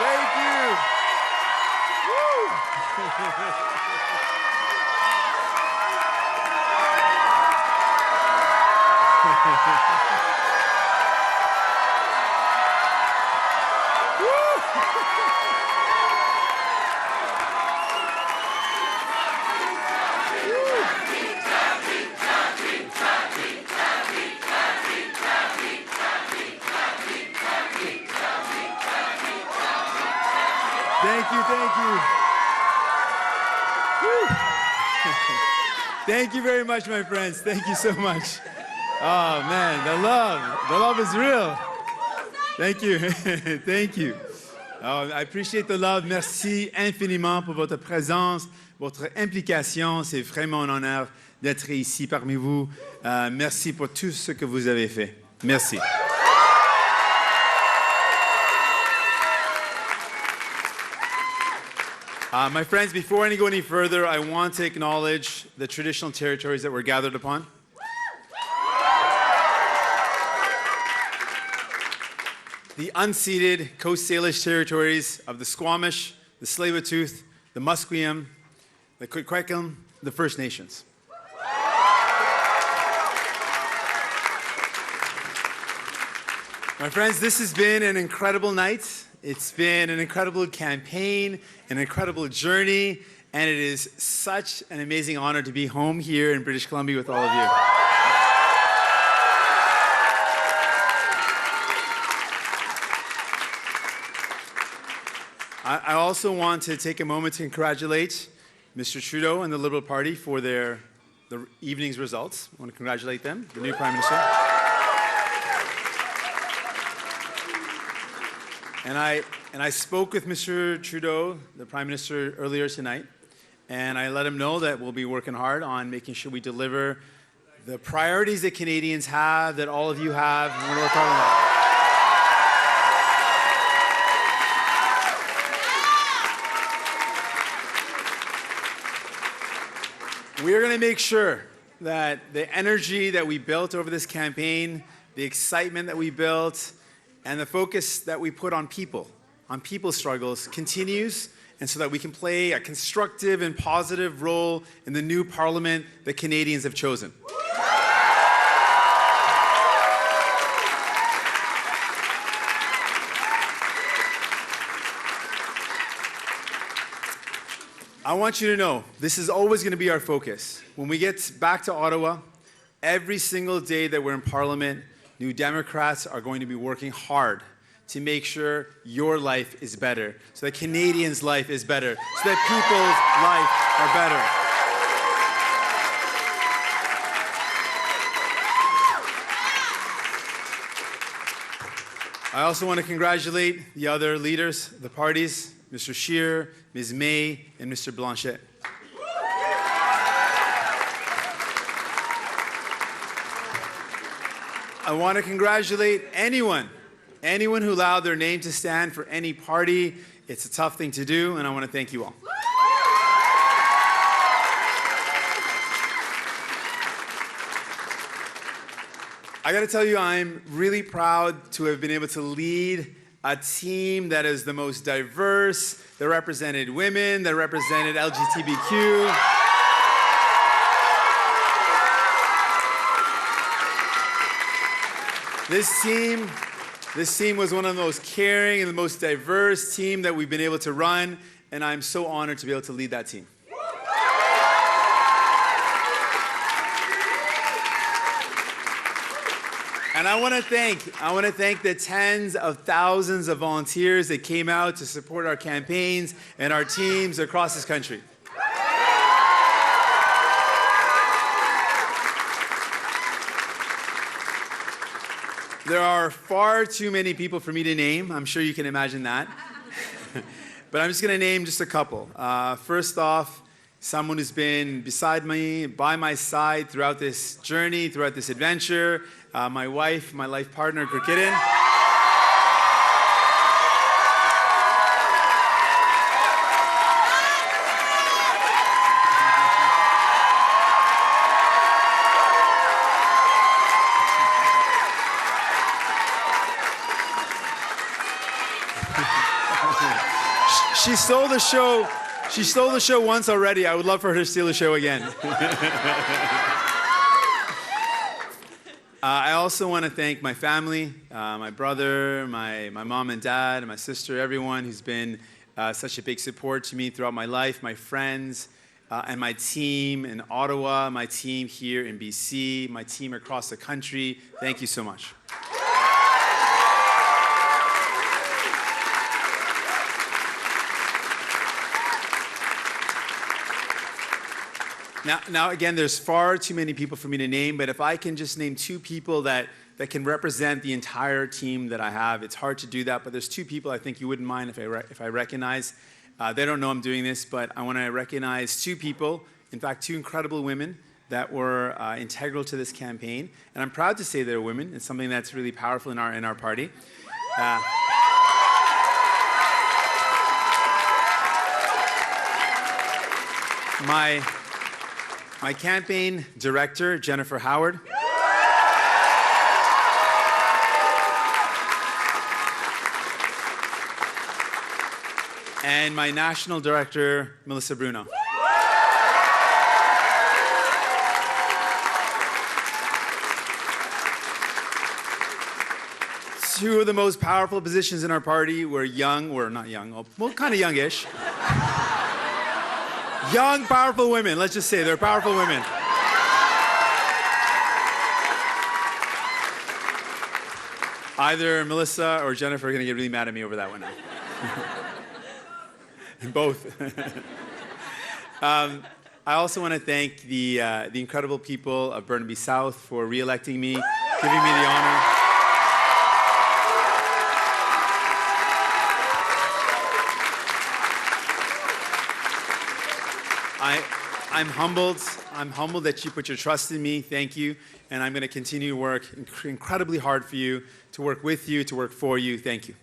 Thank you. Woo. Thank you, thank you. Woo. Thank you very much, my friends. Thank you so much. Oh man, the love is real. Thank you, thank you. I appreciate the love. Merci infiniment pour votre présence, votre implication. C'est vraiment un honneur d'être ici parmi vous. Merci pour tout ce que vous avez fait. Merci. My friends, before I go any further, I want to acknowledge the traditional territories that we're gathered upon. The unceded Coast Salish territories of the Squamish, the Tsleil-Waututh, the Musqueam, the Quebec, the First Nations. My friends, this has been an incredible night. It's been an incredible campaign, an incredible journey, and it is such an amazing honor to be home here in British Columbia with all of you. I also want to take a moment to congratulate Mr. Trudeau and the Liberal Party for the evening's results. I want to congratulate them, the new Prime Minister. And I spoke with Mr. Trudeau, the Prime Minister, earlier tonight, and I let him know that we'll be working hard on making sure we deliver the priorities that Canadians have, that all of you have, and we're going to work hard on that. We are going to make sure that the energy that we built over this campaign, the excitement that we built, and the focus that we put on people's struggles continues, and so that we can play a constructive and positive role in the new parliament that Canadians have chosen. I want you to know, this is always going to be our focus. When we get back to Ottawa, every single day that we're in Parliament, New Democrats are going to be working hard to make sure your life is better, so that Canadians' life is better, so that people's life are better. I also want to congratulate the other leaders, the parties, Mr. Scheer, Ms. May, and Mr. Blanchet. I want to congratulate anyone who allowed their name to stand for any party. It's a tough thing to do, and I want to thank you all. I got to tell you, I'm really proud to have been able to lead a team that is the most diverse, that represented women, that represented LGBTQ. This team was one of the most caring and the most diverse team that we've been able to run, and I'm so honored to be able to lead that team. And I want to thank the tens of thousands of volunteers that came out to support our campaigns and our teams across this country. There are far too many people for me to name. I'm sure you can imagine that. But I'm just going to name just a couple. First off, someone who's been beside me, by my side throughout this journey, throughout this adventure, my wife, my life partner, Gurkiran. She stole the show. She stole the show once already. I would love for her to steal the show again. I also want to thank my family, my brother, my mom and dad, and my sister, everyone who's been such a big support to me throughout my life, my friends, and my team in Ottawa, my team here in BC, my team across the country. Thank you so much. Now, again, there's far too many people for me to name, but if I can just name two people that can represent the entire team that I have, it's hard to do that, but there's two people I think you wouldn't mind if I recognize. They don't know I'm doing this, but I want to recognize two people, in fact, two incredible women that were integral to this campaign, and I'm proud to say they're women. It's something that's really powerful in our party. My campaign director, Jennifer Howard. And my national director, Melissa Bruno. Two of the most powerful positions in our party were young, or not young, well, kind of youngish. Young, powerful women. Let's just say they're powerful women. Either Melissa or Jennifer are going to get really mad at me over that one now. Both. I also want to thank the incredible people of Burnaby South for re-electing me, giving me the honor. I'm humbled that you put your trust in me. Thank you. And I'm going to continue to work incredibly hard for you, to work with you, to work for you. Thank you.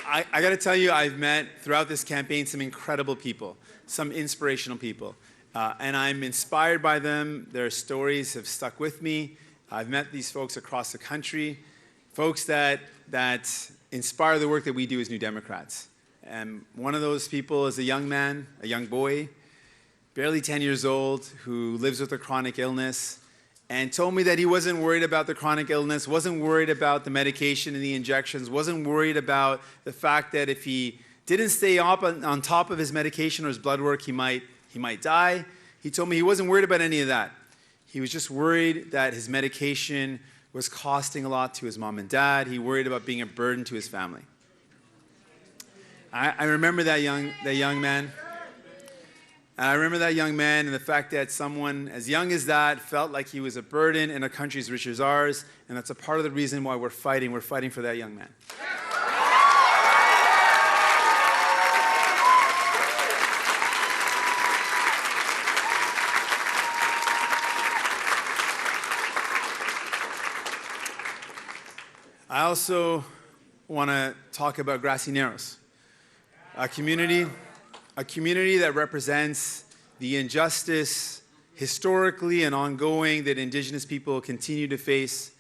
I got to tell you, I've met throughout this campaign some incredible people, some inspirational people. And I'm inspired by them. Their stories have stuck with me. I've met these folks across the country. Folks that inspire the work that we do as New Democrats. And one of those people is a young man, a young boy, barely 10 years old, who lives with a chronic illness, and told me that he wasn't worried about the chronic illness, wasn't worried about the medication and the injections, wasn't worried about the fact that if he didn't stay up on top of his medication or his blood work, he might die. He told me he wasn't worried about any of that. He was just worried that his medication was costing a lot to his mom and dad. He worried about being a burden to his family. I remember that young man. And I remember that young man and the fact that someone as young as that felt like he was a burden in a country as rich as ours, and that's a part of the reason why we're fighting. We're fighting for that young man. I also want to talk about Grassy Narrows, a community that represents the injustice historically and ongoing that Indigenous people continue to face.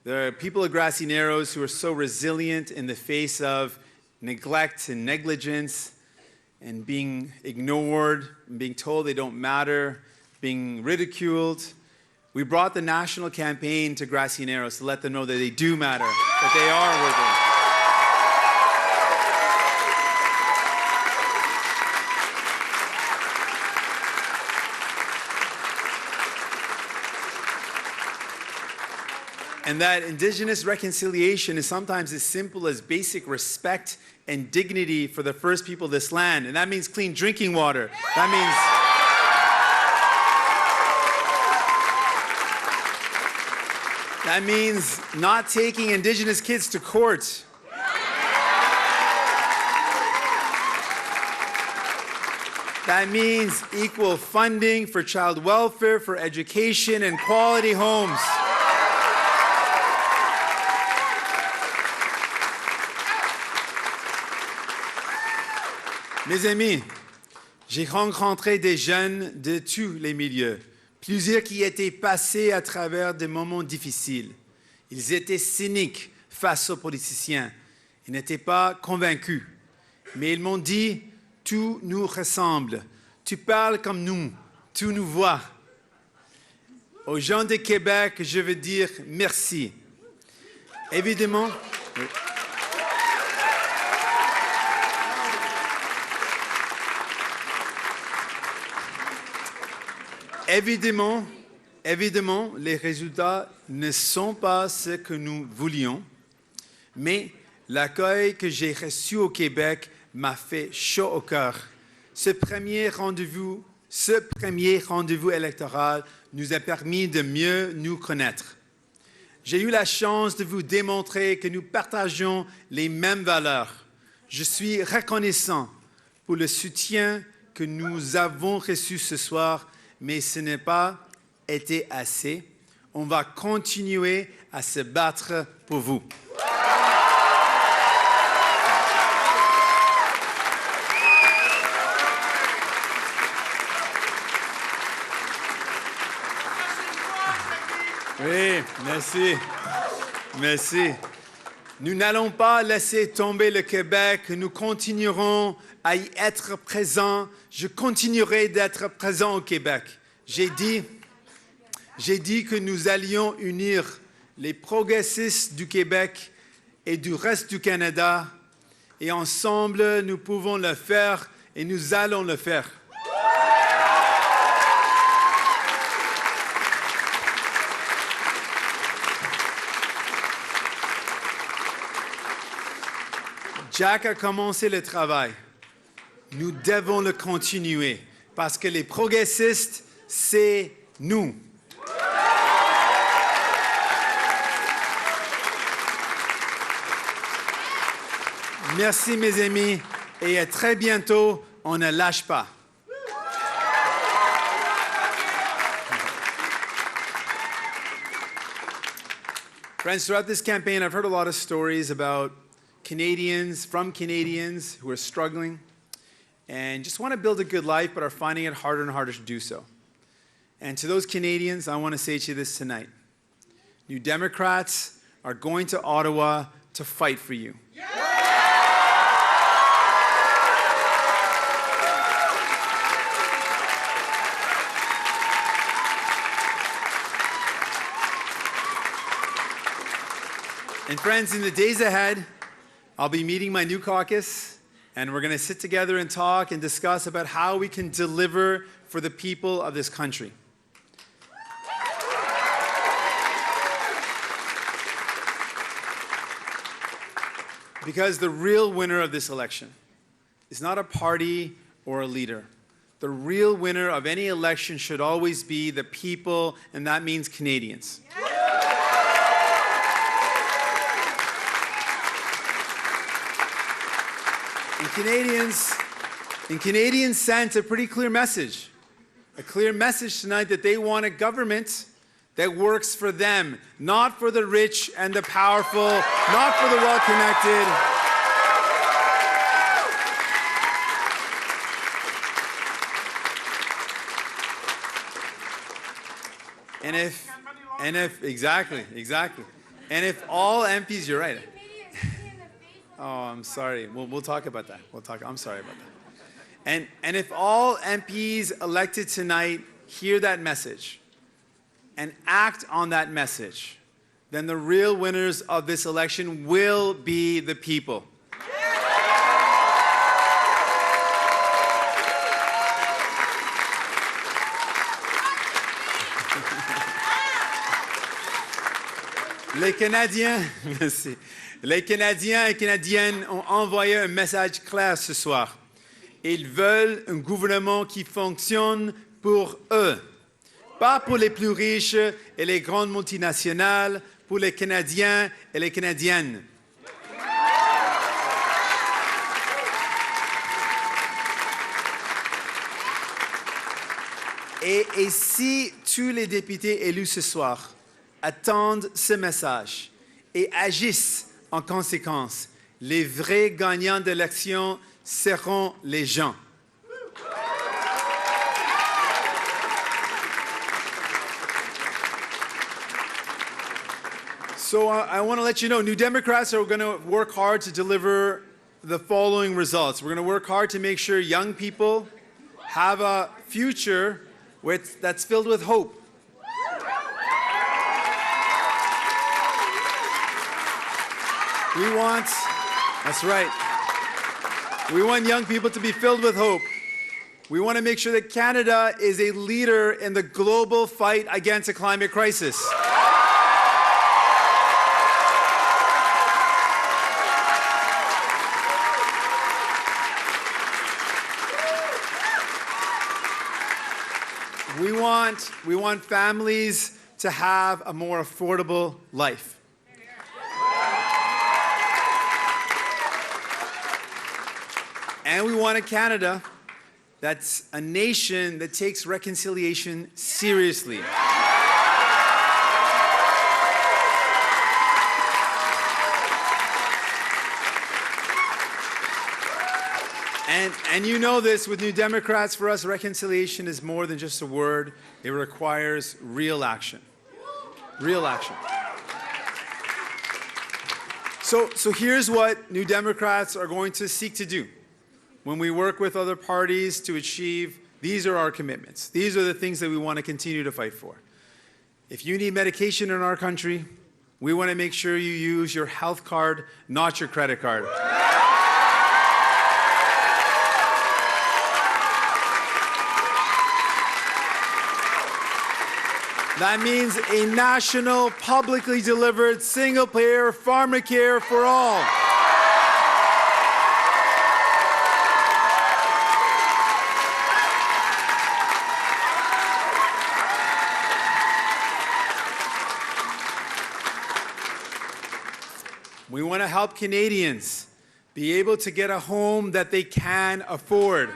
There are people of Grassy Narrows who are so resilient in the face of neglect and negligence and being ignored, and being told they don't matter, being ridiculed. We brought the national campaign to Grassy Narrows to let them know that they do matter, that they are worthy. And that Indigenous reconciliation is sometimes as simple as basic respect and dignity for the first people of this land. And that means clean drinking water. That means not taking Indigenous kids to court. That means equal funding for child welfare, for education, and quality homes. Mes amis, j'ai rencontré des jeunes de tous les milieux. Plusieurs qui étaient passés à travers des moments difficiles. Ils étaient cyniques face aux politiciens. Ils n'étaient pas convaincus. Mais ils m'ont dit, tout nous ressemble. Tu parles comme nous. Tu nous vois. Aux gens de Québec, je veux dire merci. Évidemment, Évidemment, les résultats ne sont pas ce que nous voulions, mais l'accueil que j'ai reçu au Québec m'a fait chaud au cœur. Ce premier rendez-vous électoral nous a permis de mieux nous connaître. J'ai eu la chance de vous démontrer que nous partageons les mêmes valeurs. Je suis reconnaissant pour le soutien que nous avons reçu ce soir, mais ce n'est pas été assez. On va continuer à se battre pour vous. Oui, merci. Merci. Nous n'allons pas laisser tomber le Québec. Nous continuerons à y être présents. Je continuerai d'être présent au Québec. J'ai dit que nous allions unir les progressistes du Québec et du reste du Canada. Et ensemble, nous pouvons le faire et nous allons le faire. Jack a commencé le travail. Nous devons le continuer parce que les progressistes, c'est nous. Merci mes amis et à très bientôt. On ne lâche pas. Friends, throughout this campaign, I've heard a lot of stories about Canadians who are struggling and just want to build a good life but are finding it harder and harder to do so. And to those Canadians, I want to say to you this tonight. New Democrats are going to Ottawa to fight for you. And friends, in the days ahead, I'll be meeting my new caucus, and we're going to sit together and talk and discuss about how we can deliver for the people of this country. Because the real winner of this election is not a party or a leader. The real winner of any election should always be the people, and that means Canadians. And Canadians sent a pretty clear message tonight that they want a government that works for them, not for the rich and the powerful, not for the well-connected. Exactly. And if all MPs, you're right. Oh, I'm sorry. We'll talk about that. I'm sorry about that. And if all MPs elected tonight hear that message and act on that message, then the real winners of this election will be the people. Les Canadiens, merci. Les Canadiens et Canadiennes ont envoyé un message clair ce soir. Ils veulent un gouvernement qui fonctionne pour eux. Pas pour les plus riches et les grandes multinationales, pour les Canadiens et les Canadiennes. Et si tous les députés élus ce soir attendent ce message et agissent en conséquence, les vrais gagnants de l'élection seront les gens. So I want to let you know, New Democrats are going to work hard to deliver the following results. We're going to work hard to make sure young people have a future that's filled with hope. That's right. We want young people to be filled with hope. We want to make sure that Canada is a leader in the global fight against the climate crisis. We want families to have a more affordable life. And we want a Canada that's a nation that takes reconciliation seriously. And you know this, with New Democrats, for us, reconciliation is more than just a word. It requires real action. Real action. So here's what New Democrats are going to seek to do when we work with other parties to achieve. These are our commitments. These are the things that we want to continue to fight for. If you need medication in our country, we want to make sure you use your health card, not your credit card. That means a national, publicly delivered, single-payer pharmacare for all. We want to help Canadians be able to get a home that they can afford.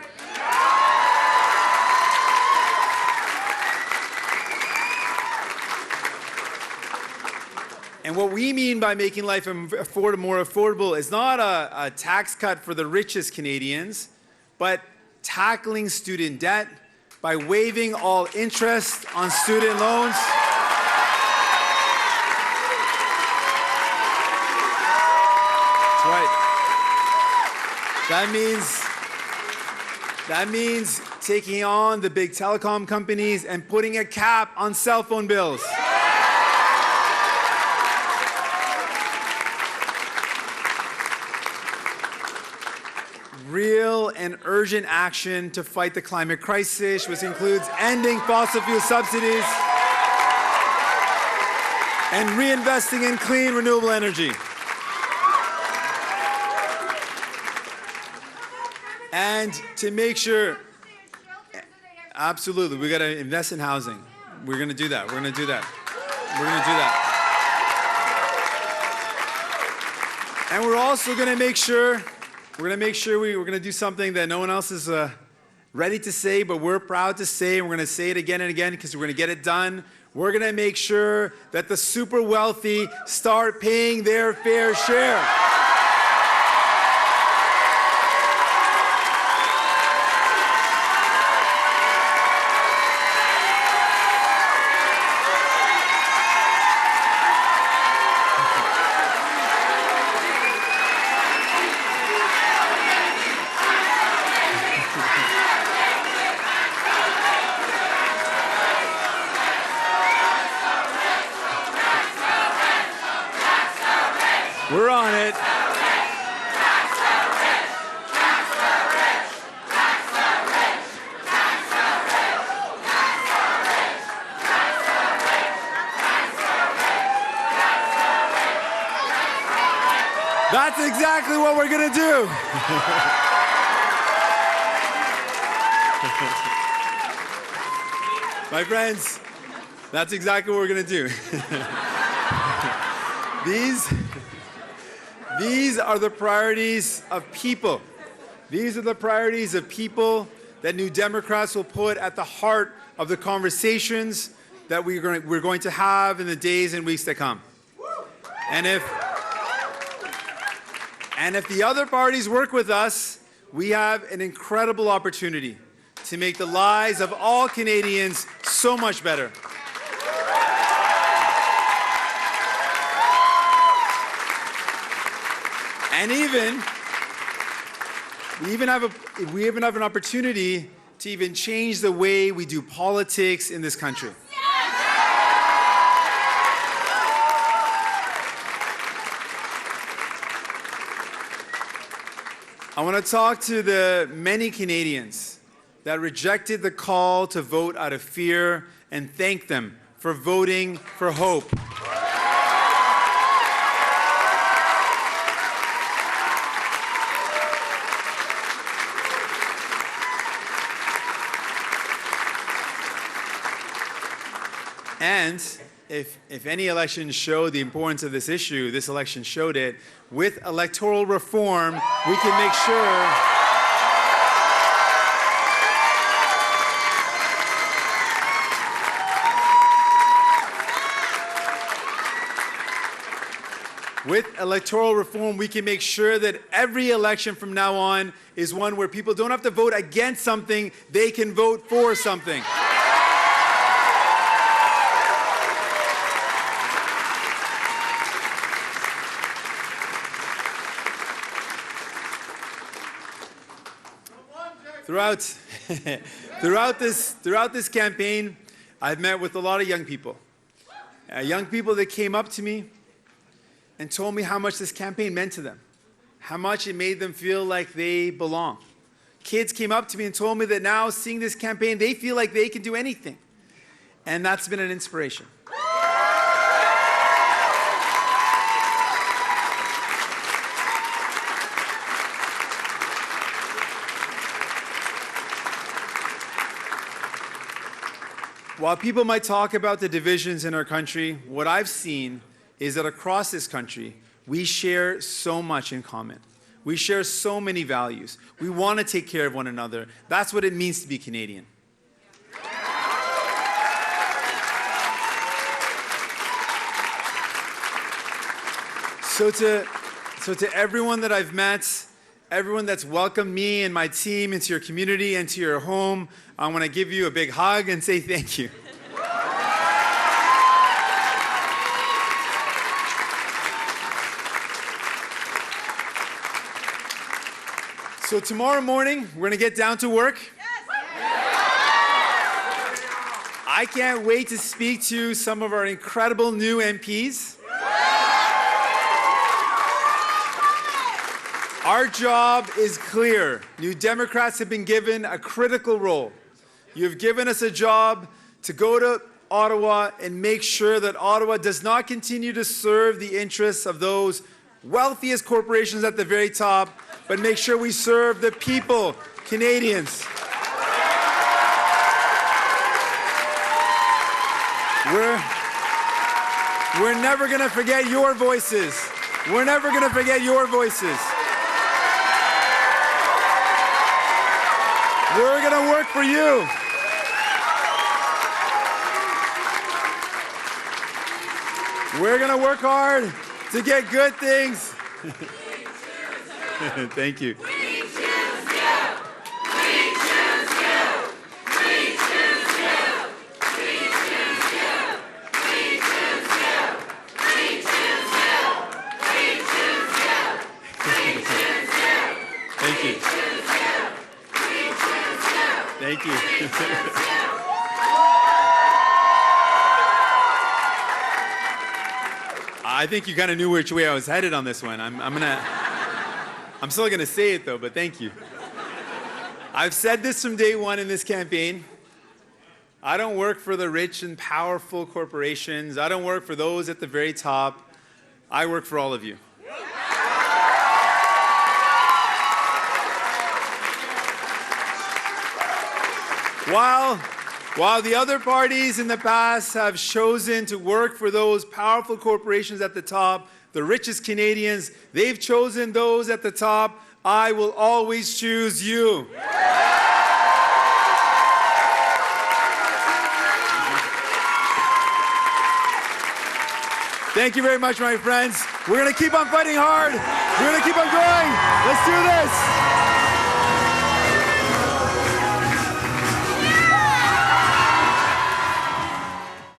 And what we mean by making life more affordable is not a tax cut for the richest Canadians, but tackling student debt by waiving all interest on student loans. That's right. That means taking on the big telecom companies and putting a cap on cell phone bills. Real and urgent action to fight the climate crisis, which includes ending fossil fuel subsidies and reinvesting in clean, renewable energy. And to make sure, absolutely, we got to invest in housing. We're going to do that. We're going to do that. We're going to do that. And we're also going to make sure. We're going to do something that no one else is ready to say, but we're proud to say, and we're going to say it again and again because we're going to get it done. We're going to make sure that the super wealthy start paying their fair share. We're on it. That's exactly what we're going to do. My friends, that's exactly what we're going to do. These are the priorities of people. These are the priorities of people that New Democrats will put at the heart of the conversations that we're going to have in the days and weeks to come. And if the other parties work with us, we have an incredible opportunity to make the lives of all Canadians so much better. And we even have an opportunity to even change the way we do politics in this country. I want to talk to the many Canadians that rejected the call to vote out of fear and thank them for voting for hope. And if any election showed the importance of this issue, this election showed it. With electoral reform, we can make sure that every election from now on is one where people don't have to vote against something, they can vote for something. Throughout this campaign, I've met with a lot of young people that came up to me and told me how much this campaign meant to them, how much it made them feel like they belong. Kids came up to me and told me that now, seeing this campaign, they feel like they can do anything. And that's been an inspiration. While people might talk about the divisions in our country, what I've seen is that across this country, we share so much in common. We share so many values. We want to take care of one another. That's what it means to be Canadian. So to everyone that I've met, everyone that's welcomed me and my team into your community and to your home, I want to give you a big hug and say thank you. So tomorrow morning, we're going to get down to work. I can't wait to speak to some of our incredible new MPs. Our job is clear. New Democrats have been given a critical role. You've given us a job to go to Ottawa and make sure that Ottawa does not continue to serve the interests of those wealthiest corporations at the very top, but make sure we serve the people, Canadians. We're never going to forget your voices. We're never going to forget your voices. We're going to work for you. We're going to work hard to get good things. Thank you. We choose you. We choose you. We choose you. We choose you. We choose you. We choose you. We choose you. We choose you. Thank you. We choose you. Thank you. I think you kind of knew which way I was headed on this one. I'm still going to say it though, but thank you. I've said this from day one in this campaign. I don't work for the rich and powerful corporations. I don't work for those at the very top. I work for all of you. While the other parties in the past have chosen to work for those powerful corporations at the top, the richest Canadians, they've chosen those at the top. I will always choose you. Thank you very much, my friends. We're going to keep on fighting hard. We're going to keep on going. Let's do this.